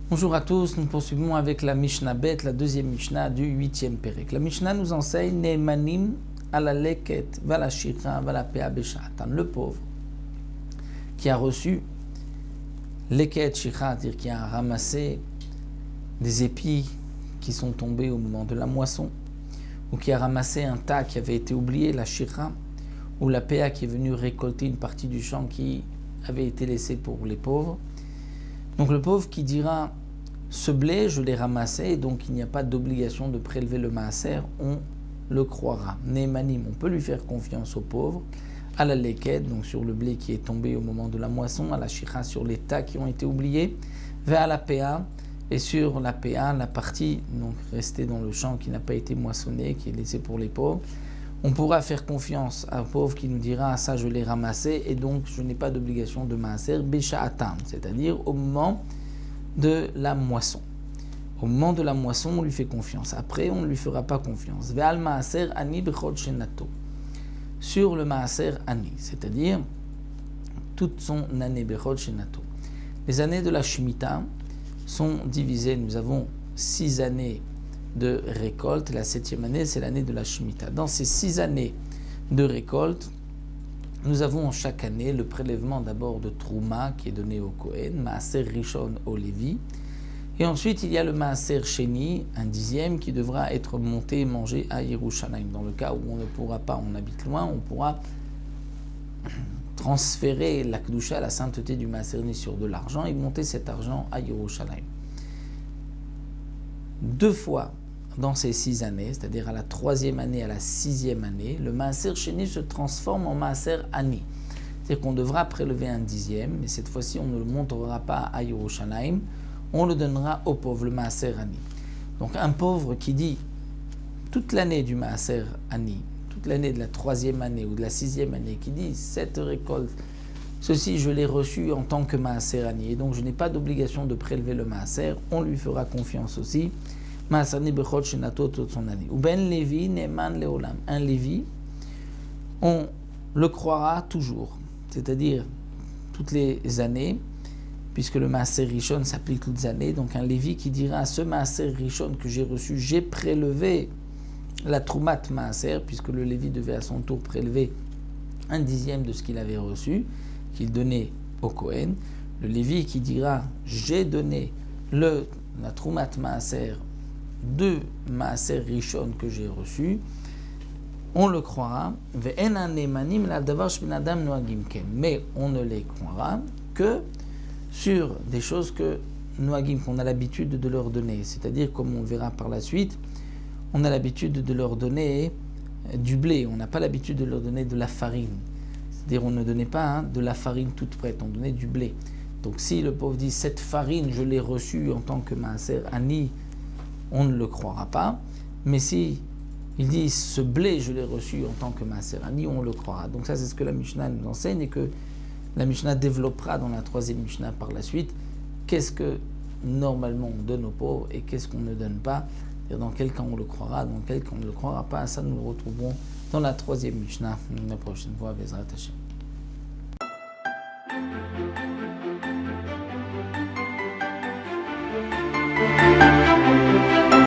Bonjour à tous, nous poursuivons avec la Mishnah Bet, la deuxième Mishnah du 8e Pérek. La Mishnah nous enseigne Ne'emanim ala leket vala shira vala pea beshatan. Le pauvre qui a reçu leket shira, c'est-à-dire qui a ramassé des épis qui sont tombés au moment de la moisson, ou qui a ramassé un tas qui avait été oublié, la shira, ou la pea qui est venue récolter une partie du champ qui avait été laissée pour les pauvres. Donc le pauvre qui dira ce blé, je l'ai ramassé, et donc il n'y a pas d'obligation de prélever le maaser, on le croira. Ne'emanim, on peut lui faire confiance au pauvre, à la leket, donc sur le blé qui est tombé au moment de la moisson, à la shira, sur les tas qui ont été oubliés, vers la pea, et sur la pea, la partie donc restée dans le champ qui n'a pas été moissonnée, qui est laissée pour les pauvres. On pourra faire confiance à un pauvre qui nous dira ça je l'ai ramassé et donc je n'ai pas d'obligation de maaser besha'atan, c'est-à-dire au moment de la moisson. Au moment de la moisson, on lui fait confiance. Après, on ne lui fera pas confiance. Ve'al maaser ani bechol shenato. Sur le maaser ani, c'est-à-dire toute son année bechol shenato. Les années de la Shemitah sont divisées. Nous avons 6 années de récolte. La 7e année, c'est l'année de la Shemitah. Dans ces 6 années de récolte, nous avons chaque année le prélèvement d'abord de Trouma qui est donné au Kohen, Maaser Rishon au Lévi. Et ensuite, il y a le Maaser Sheni, un 10e, qui devra être monté et mangé à Yerushalayim. Dans le cas où on ne pourra pas, on habite loin, on pourra transférer la Kedusha, la sainteté du Maaser Sheni sur de l'argent et monter cet argent à Yerushalayim. 2 fois dans ces 6 années, c'est-à-dire à la 3e année, à la 6e année, le Maaser Sheni se transforme en Maaser Ani. C'est-à-dire qu'on devra prélever un 10e, mais cette fois-ci on ne le montrera pas à Yerushalayim, on le donnera au pauvre, le Maaser Ani. Donc un pauvre qui dit toute l'année du Maaser Ani, toute l'année de la 3e année ou de la 6e année, qui dit cette récolte, ceci je l'ai reçu en tant que Maaser Ani, et donc je n'ai pas d'obligation de prélever le Maaser, on lui fera confiance aussi. Maasani bechol shenato toute son année. Ou ben Lévi ne'eman leolam. Un Lévi, on le croira toujours, c'est-à-dire toutes les années, puisque le Maaser Rishon s'applique toutes les années. Donc un Lévi qui dira à ce Maaser Rishon que j'ai reçu, j'ai prélevé la Troumat Maaser, puisque le Lévi devait à son tour prélever un 10e de ce qu'il avait reçu, qu'il donnait au Kohen. Le Lévi qui dira j'ai donné la Troumat Maaser de Maaser Rishon que j'ai reçu, on le croira, mais on ne les croira que sur des choses que Noagim, qu'on a l'habitude de leur donner, c'est-à-dire comme on le verra par la suite, on a l'habitude de leur donner du blé, on n'a pas l'habitude de leur donner de la farine, c'est-à-dire on ne donnait pas de la farine toute prête, on donnait du blé. Donc si le pauvre dit cette farine je l'ai reçue en tant que Maaser Ani, on ne le croira pas, mais si il dit ce blé je l'ai reçu en tant que Maaser Ani, on le croira. Donc ça c'est ce que la Mishnah nous enseigne et que la Mishnah développera dans la 3e Mishnah par la suite. Qu'est-ce que normalement on donne aux pauvres et qu'est-ce qu'on ne donne pas, dans quel cas on le croira, dans quel cas on ne le croira pas. Ça nous le retrouverons dans la 3e Mishnah la prochaine fois. Bezrat Hashem.